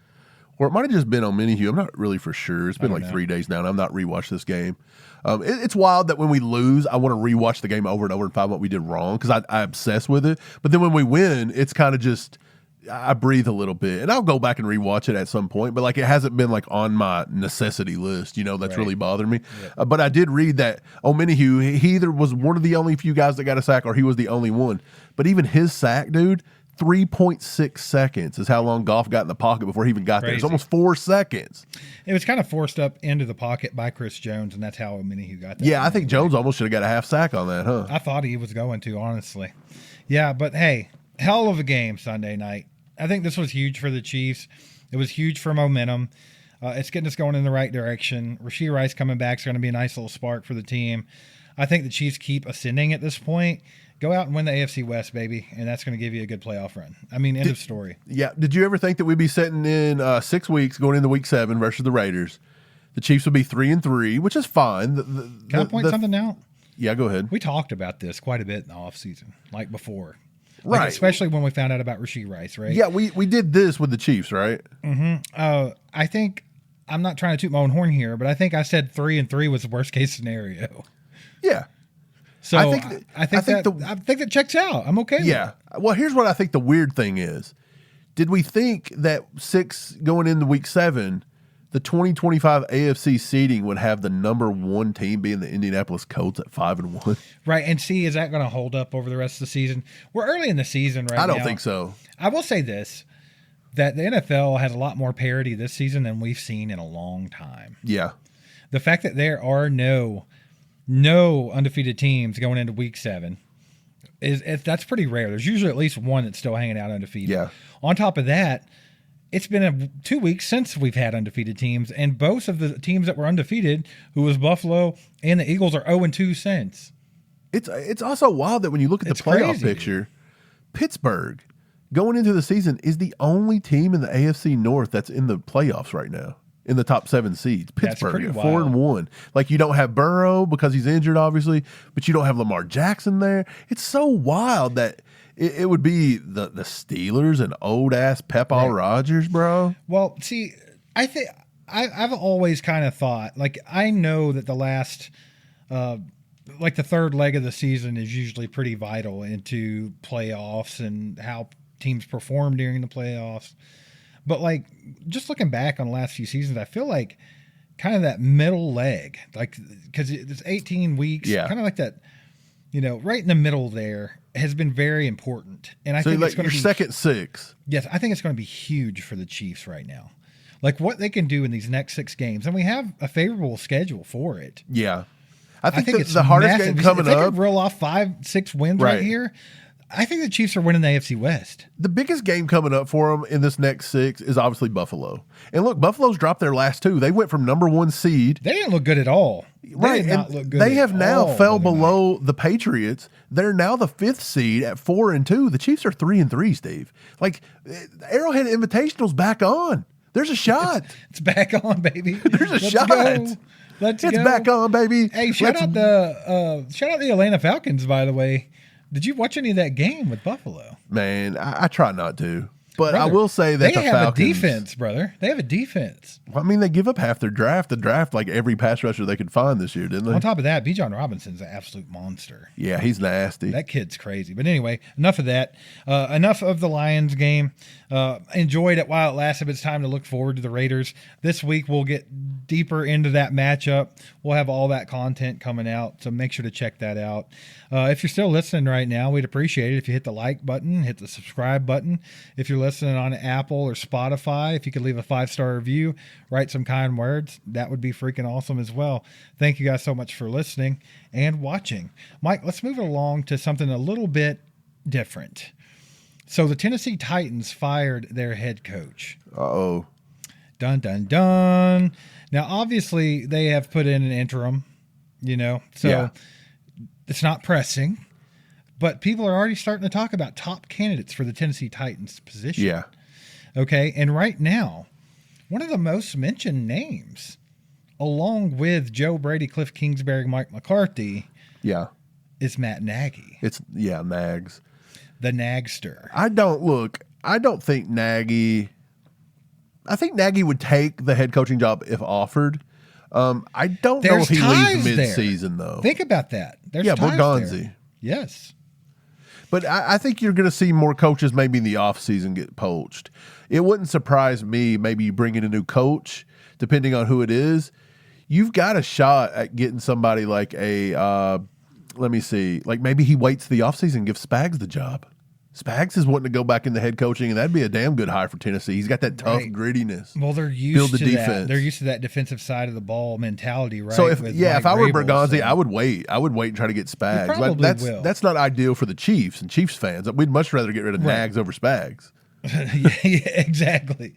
Speaker 1: Or it might have just been Omenihu. I'm not really for sure. It's been like 3 days now, and I've not rewatched this game. It's wild that when we lose, I want to rewatch the game over and over and find what we did wrong because I obsess with it. But then when we win, it's kind of just – I breathe a little bit, and I'll go back and rewatch it at some point, but like it hasn't been like on my necessity list, that's really bothered me. Yeah. But I did read that Omenihu, he either was one of the only few guys that got a sack or he was the only one. But even his sack, dude, 3.6 seconds is how long Goff got in the pocket before he even got there. It's almost 4 seconds.
Speaker 2: It was kind of forced up into the pocket by Chris Jones, and that's how Omenihu got there.
Speaker 1: Yeah, I think Jones almost should have got a half sack on that, huh?
Speaker 2: I thought he was going to, honestly. Yeah, but hey, hell of a game Sunday night. I think this was huge for the Chiefs. It was huge for momentum. It's getting us going in the right direction. Rashee Rice coming back is going to be a nice little spark for the team. I think the Chiefs keep ascending at this point. Go out and win the AFC West, baby, and that's going to give you a good playoff run. I mean, end of story.
Speaker 1: Yeah. Did you ever think that we'd be sitting in 6 weeks going into Week 7 versus the Raiders? The Chiefs would be 3-3, which is fine.
Speaker 2: Can I point something out?
Speaker 1: Yeah, go ahead.
Speaker 2: We talked about this quite a bit in the offseason, like before.
Speaker 1: Right.
Speaker 2: Especially when we found out about Rashee Rice, right?
Speaker 1: Yeah, we did this with the Chiefs, right?
Speaker 2: Mm-hmm. I think, I'm not trying to toot my own horn here, but I think I said 3-3 was the worst case scenario.
Speaker 1: Yeah.
Speaker 2: So I think that checks out. I'm okay with it.
Speaker 1: Well, here's what I think the weird thing is. Did we think that 6 going into Week 7, the 2025 AFC seeding would have the number 1 team being the Indianapolis Colts at 5-1?
Speaker 2: Right, and see, is that going to hold up over the rest of the season? We're early in the season right now.
Speaker 1: I don't think so.
Speaker 2: I will say this, that the NFL has a lot more parity this season than we've seen in a long time.
Speaker 1: Yeah.
Speaker 2: The fact that there are no undefeated teams going into Week 7 that's pretty rare. There's usually at least one that's still hanging out undefeated.
Speaker 1: Yeah.
Speaker 2: On top of that, it's been 2 weeks since we've had undefeated teams, and both of the teams that were undefeated, who was Buffalo and the Eagles, are 0-2 since.
Speaker 1: It's also wild that when you look at the playoff picture, Pittsburgh going into the season is the only team in the AFC North that's in the playoffs right now, in the top 7 seeds. Pittsburgh at 4-1. Like, you don't have Burrow because he's injured, obviously, but you don't have Lamar Jackson there. It's so wild that it would be the Steelers and old ass Peppa Rogers, bro.
Speaker 2: Well, see, I think I've always kind of thought, like, I know that the last, like the third leg of the season is usually pretty vital into playoffs and how teams perform during the playoffs. But like, just looking back on the last few seasons, I feel like kind of that middle leg, like, because it's 18 weeks, kind of like that, right in the middle there has been very important. And I think it's going to be
Speaker 1: second 6.
Speaker 2: Yes, I think it's going to be huge for the Chiefs right now. Like what they can do in these next 6 games, and we have a favorable schedule for it.
Speaker 1: Yeah, I think it's the hardest game coming
Speaker 2: up. If they
Speaker 1: up.
Speaker 2: could reel off 5-6 wins right here, I think the Chiefs are winning the AFC West.
Speaker 1: The biggest game coming up for them in this next 6 is obviously Buffalo. And look, Buffalo's dropped their last 2. They went from number 1 seed.
Speaker 2: They didn't look good at all.
Speaker 1: They did not look good. They have now fell below the Patriots. They're now the 5th seed at 4-2. The Chiefs are 3-3, Steve. Like, Arrowhead Invitational's back on. There's a shot.
Speaker 2: It's back on, baby.
Speaker 1: There's a shot.
Speaker 2: Let's go.
Speaker 1: It's back on, baby.
Speaker 2: Hey, shout out the Atlanta Falcons, by the way. Did you watch any of that game with Buffalo?
Speaker 1: Man, I try not to. But brother, I will say that the Falcons...
Speaker 2: They have a defense, brother. They have a defense.
Speaker 1: Well, I mean, they give up half their draft. The draft like every pass rusher they could find this year, didn't they?
Speaker 2: On top of that, Bijan Robinson's an absolute monster.
Speaker 1: Yeah, he's nasty.
Speaker 2: That kid's crazy. But anyway, enough of that. Enough of the Lions game. Enjoyed it while it lasted. It's time to look forward to the Raiders. This week, we'll get deeper into that matchup. We'll have all that content coming out, so make sure to check that out. If you're still listening right now, we'd appreciate it if you hit the like button, hit the subscribe button. If you're listening on Apple or Spotify, if you could leave a 5-star review, write some kind words, that would be freaking awesome as well. Thank you guys so much for listening and watching. Mike, let's move along to something a little bit different. So the Tennessee Titans fired their head coach.
Speaker 1: Uh-oh.
Speaker 2: Dun, dun, dun. Now, obviously, they have put in an interim, so it's not pressing. But people are already starting to talk about top candidates for the Tennessee Titans position.
Speaker 1: Yeah.
Speaker 2: Okay, and right now, one of the most mentioned names, along with Joe Brady, Cliff Kingsbury, Mike McCarthy, is Matt Nagy.
Speaker 1: It's Nags.
Speaker 2: The Nagster.
Speaker 1: I don't think Nagy. I think Nagy would take the head coaching job if offered. I don't know if he leaves mid-season, though.
Speaker 2: Think about that. There's ties there. Yes.
Speaker 1: But I think you're going to see more coaches maybe in the offseason get poached. It wouldn't surprise me, maybe you bring in a new coach, depending on who it is. You've got a shot at getting somebody like let me see, like maybe he waits the offseason and gives Spags the job. Spags is wanting to go back into head coaching, and that'd be a damn good hire for Tennessee. He's got that tough grittiness.
Speaker 2: Well, they're used to that. They're used to that defensive side of the ball mentality, right?
Speaker 1: So if I were Bergonzi, I would wait. I would wait and try to get Spags. That's not ideal for the Chiefs and Chiefs fans. We'd much rather get rid of Nags over Spags.
Speaker 2: Yeah, exactly.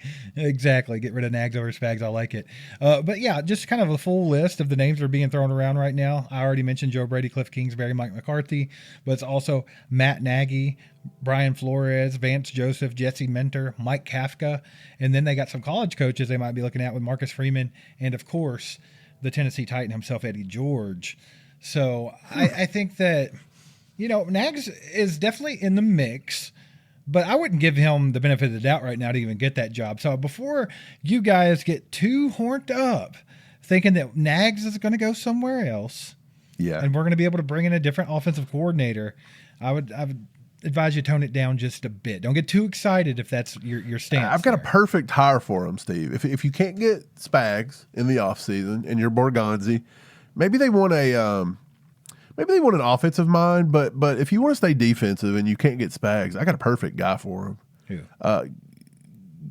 Speaker 2: Get rid of Nags over Spags. I like it. But yeah, just kind of a full list of the names that are being thrown around right now. I already mentioned Joe Brady, Cliff Kingsbury, Mike McCarthy, but it's also Matt Nagy, Brian Flores, Vance Joseph, Jesse Mentor, Mike Kafka, and then they got some college coaches they might be looking at with Marcus Freeman, and of course, the Tennessee Titan himself, Eddie George. So I think that, Nags is definitely in the mix. But I wouldn't give him the benefit of the doubt right now to even get that job. So before you guys get too horned up thinking that Nags is going to go somewhere else, and we're going to be able to bring in a different offensive coordinator, I would advise you tone it down just a bit. Don't get too excited if that's your stance.
Speaker 1: I've got a perfect hire for him, Steve. If you can't get Spags in the offseason and you're Borgonzi, maybe they want an offensive mind, but if you want to stay defensive and you can't get Spags, I got a perfect guy for him.
Speaker 2: Who?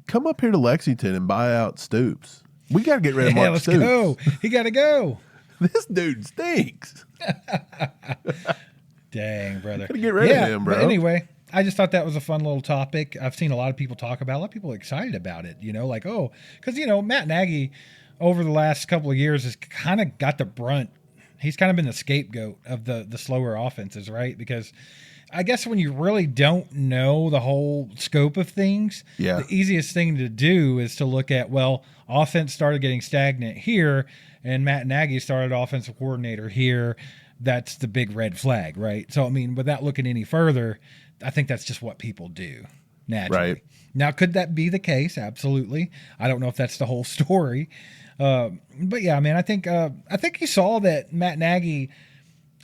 Speaker 1: Come up here to Lexington and buy out Stoops. We got to get rid of Mark Stoops.
Speaker 2: Go. He got to go.
Speaker 1: This dude stinks.
Speaker 2: Dang, brother.
Speaker 1: Got to get rid of him, bro.
Speaker 2: But anyway, I just thought that was a fun little topic. I've seen a lot of people talk about it. A lot of people are excited about it, like, oh, because, Matt Nagy over the last couple of years has kind of got the brunt. He's kind of been the scapegoat of the slower offenses, right? Because I guess when you really don't know the whole scope of things, the easiest thing to do is to look at, well, offense started getting stagnant here, and Matt Nagy started offensive coordinator here. That's the big red flag, right? So, I mean, without looking any further, I think that's just what people do naturally.
Speaker 1: Right.
Speaker 2: Now, could that be the case? Absolutely. I don't know if that's the whole story. But yeah, I mean, I think you saw that Matt Nagy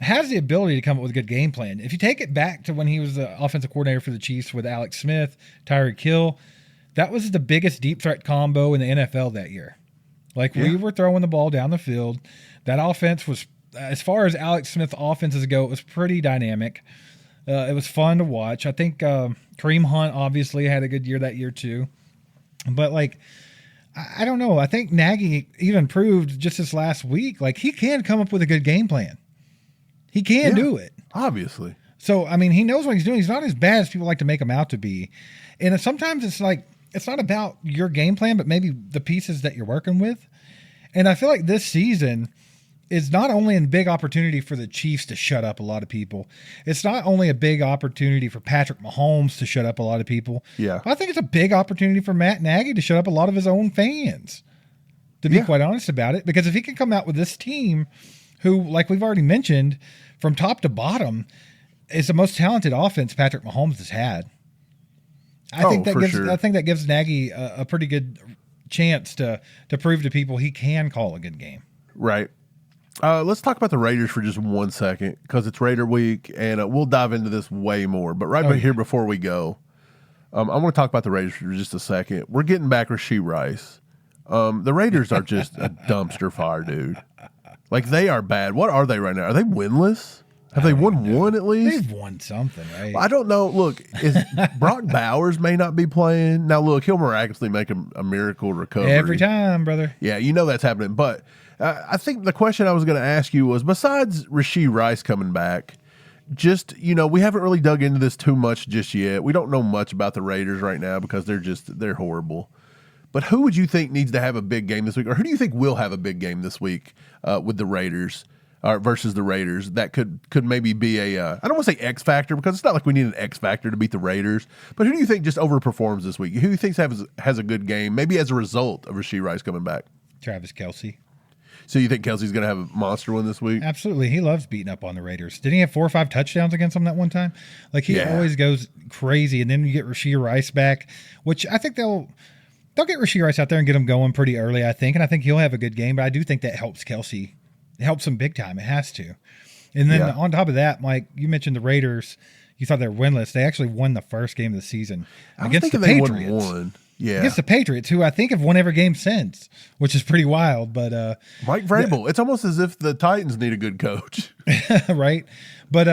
Speaker 2: has the ability to come up with a good game plan. If you take it back to when he was the offensive coordinator for the Chiefs with Alex Smith, Tyreek Hill, that was the biggest deep threat combo in the NFL that year. Like, we were throwing the ball down the field. That offense was, as far as Alex Smith offenses go, it was pretty dynamic. It was fun to watch. I think Kareem Hunt obviously had a good year that year too. But, like, I don't know. I think Nagy even proved just this last week, like, he can come up with a good game plan. He can do it.
Speaker 1: Obviously.
Speaker 2: So, I mean, he knows what he's doing. He's not as bad as people like to make him out to be. And sometimes it's like, it's not about your game plan, but maybe the pieces that you're working with. And I feel like this season is not only a big opportunity for the Chiefs to shut up a lot of people. It's not only a big opportunity for Patrick Mahomes to shut up a lot of people.
Speaker 1: Yeah.
Speaker 2: I think it's a big opportunity for Matt Nagy to shut up a lot of his own fans, to be quite honest about it. Because if he can come out with this team who, like we've already mentioned, from top to bottom, is the most talented offense Patrick Mahomes has had. I think that gives Nagy a pretty good chance to prove to people he can call a good game.
Speaker 1: Right. Let's talk about the Raiders for just 1 second, because it's Raider week, and we'll dive into this way more. But here before we go, I want to talk about the Raiders for just a second. We're getting back Rashee Rice. The Raiders are just a dumpster fire, dude. Like, they are bad. What are they right now? Are they winless? Have they won one at least?
Speaker 2: They've won something, right?
Speaker 1: I don't know. Look, Brock Bowers may not be playing. Now, look, he'll miraculously make a miracle recovery.
Speaker 2: Every time, brother.
Speaker 1: Yeah, that's happening. But I think the question I was going to ask you was, besides Rashee Rice coming back, just, we haven't really dug into this too much just yet. We don't know much about the Raiders right now because they're horrible. But who would you think needs to have a big game this week? Or who do you think will have a big game this week with the Raiders versus the Raiders that could maybe be I don't want to say X factor, because it's not like we need an X factor to beat the Raiders. But who do you think just overperforms this week? Who do you think has a good game, maybe as a result of Rashee Rice coming back?
Speaker 2: Travis Kelce.
Speaker 1: So you think Kelsey's going to have a monster one this week?
Speaker 2: Absolutely. He loves beating up on the Raiders. Didn't he have 4 or 5 touchdowns against them that one time? Like, he always goes crazy. And then you get Rashee Rice back, which I think they'll get Rashee Rice out there and get him going pretty early, I think. And I think he'll have a good game. But I do think that helps Kelce. It helps him big time. It has to. And then on top of that, Mike, you mentioned the Raiders. You thought they were winless. They actually won the first game of the season against the Patriots.
Speaker 1: Yeah.
Speaker 2: Against the Patriots, who I think have won every game since, which is pretty wild. But
Speaker 1: Mike Vrabel, it's almost as if the Titans need a good coach.
Speaker 2: Right? But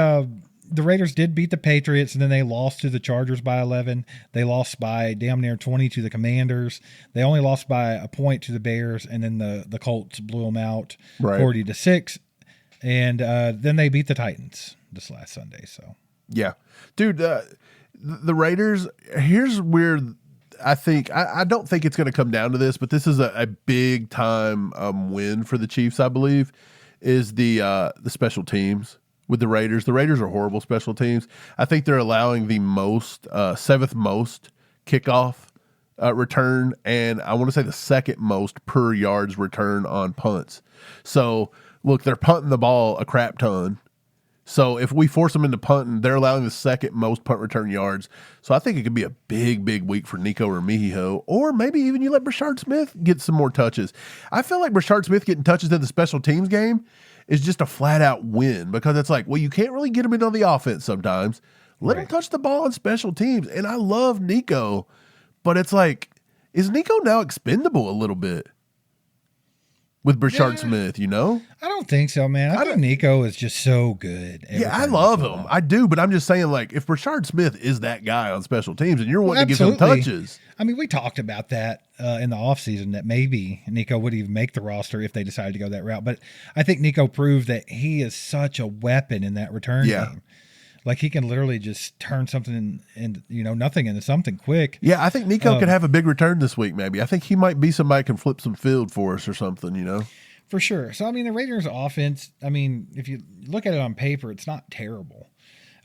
Speaker 2: the Raiders did beat the Patriots, and then they lost to the Chargers by 11. They lost by damn near 20 to the Commanders. They only lost by a point to the Bears, and then the Colts blew them out 40-6. And then they beat the Titans this last Sunday. So
Speaker 1: yeah, dude, the Raiders. Here's where I think I don't think it's going to come down to this, but this is a big time win for the Chiefs. I believe is the special teams with the Raiders. The Raiders are horrible special teams. I think they're allowing the seventh most kickoff return, and I want to say the second most per yards return on punts. So look, they're punting the ball a crap ton. So if we force them into punting, they're allowing the second most punt return yards. So I think it could be a big, big week for Nico Remigio, or maybe even you let Brashard Smith get some more touches. I feel like Brashard Smith getting touches in the special teams game is just a flat out win, because it's like, well, you can't really get him in on the offense sometimes. Let him touch the ball in special teams. And I love Nico, but it's like, is Nico now expendable a little bit with Brashard Smith,
Speaker 2: I don't think so, man. I think Nico is just so good.
Speaker 1: Yeah, I love him. I do, but I'm just saying, like, if Brashard Smith is that guy on special teams and you're wanting to give him touches.
Speaker 2: I mean, we talked about that in the offseason, that maybe Nico would even make the roster if they decided to go that route. But I think Nico proved that he is such a weapon in that return game. Like he can literally just turn something in nothing into something quick.
Speaker 1: Yeah, I think Nico could have a big return this week. Maybe I think he might be somebody who can flip some field for us or something.
Speaker 2: For sure. So I mean, the Raiders' offense. I mean, if you look at it on paper, it's not terrible.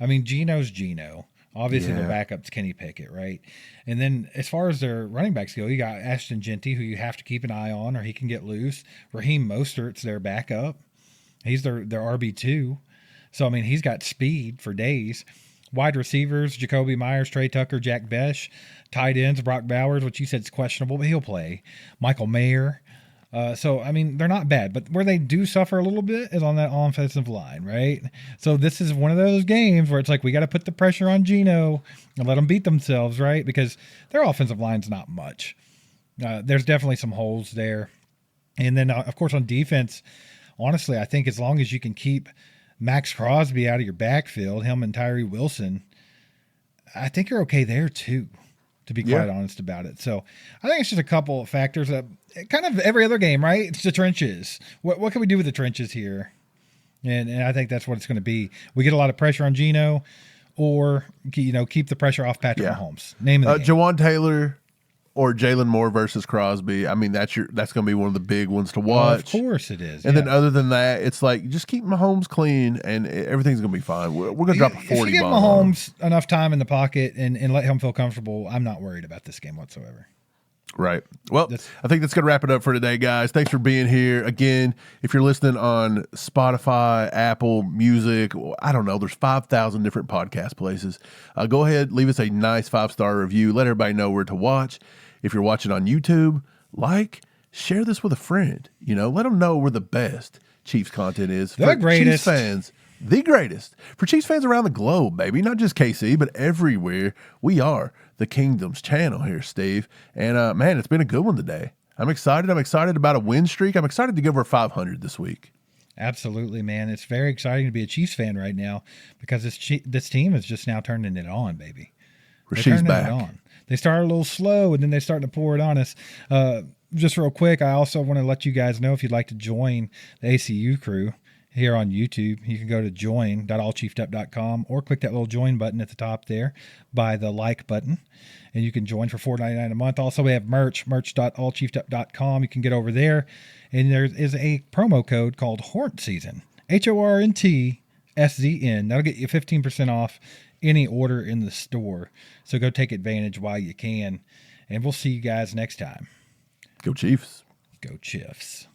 Speaker 2: I mean, Geno's Geno. Obviously, their backup's Kenny Pickett, right? And then as far as their running backs go, you got Ashton Gillotte, who you have to keep an eye on, or he can get loose. Raheem Mostert's their backup. He's their RB2. So, I mean, he's got speed for days. Wide receivers, Jacoby Myers, Trey Tucker, Jack Besh. Tight ends, Brock Bowers, which you said is questionable, but he'll play. Michael Mayer. So, I mean, they're not bad, but where they do suffer a little bit is on that offensive line, right? So this is one of those games where it's like we got to put the pressure on Geno and let them beat themselves, right? Because their offensive line's not much. There's definitely some holes there. And then, of course, on defense, honestly, I think as long as you can keep Max Crosby out of your backfield, him and Tyree Wilson, I think you're okay there too, to be quite honest about it. So I think it's just a couple of factors that kind of every other game, right? It's the trenches. What can we do with the trenches here? And I think that's what it's going to be. We get a lot of pressure on Geno, or keep the pressure off Patrick Mahomes. Name of the game.
Speaker 1: Jawan Taylor or Jalen Moore versus Crosby. I mean, that's going to be one of the big ones to watch.
Speaker 2: Of course it is.
Speaker 1: And then other than that, it's like just keep Mahomes clean and everything's going to be fine. We're going to drop a 40 bomb.
Speaker 2: If you give Mahomes enough time in the pocket and let him feel comfortable, I'm not worried about this game whatsoever.
Speaker 1: Right. Well, I think that's going to wrap it up for today, guys. Thanks for being here. Again, if you're listening on Spotify, Apple Music, I don't know, there's 5,000 different podcast places. Go ahead, leave us a nice 5-star review. Let everybody know where to watch. If you're watching on YouTube, share this with a friend. Let them know we're the best Chiefs content is.
Speaker 2: The greatest.
Speaker 1: Chiefs fans, the greatest. For Chiefs fans around the globe, baby. Not just KC, but everywhere. We are the Kingdom's channel here, Steve. And, man, it's been a good one today. I'm excited. I'm excited about a win streak. I'm excited to go over 500 this week.
Speaker 2: Absolutely, man. It's very exciting to be a Chiefs fan right now because this team is just now turning it on, baby.
Speaker 1: Rasheed's back.
Speaker 2: They started a little slow, and then they're starting to pour it on us. Just real quick, I also want to let you guys know if you'd like to join the ACU crew here on YouTube, you can go to join.allchiefedup.com or click that little join button at the top there by the like button, and you can join for $4.99 a month. Also, we have merch.allchiefedup.com. You can get over there, and there is a promo code called Hornt Season, HORNTSZN. That'll get you 15% off any order in the store. So go take advantage while you can, and we'll see you guys next time.
Speaker 1: Go Chiefs.
Speaker 2: Go Chiefs.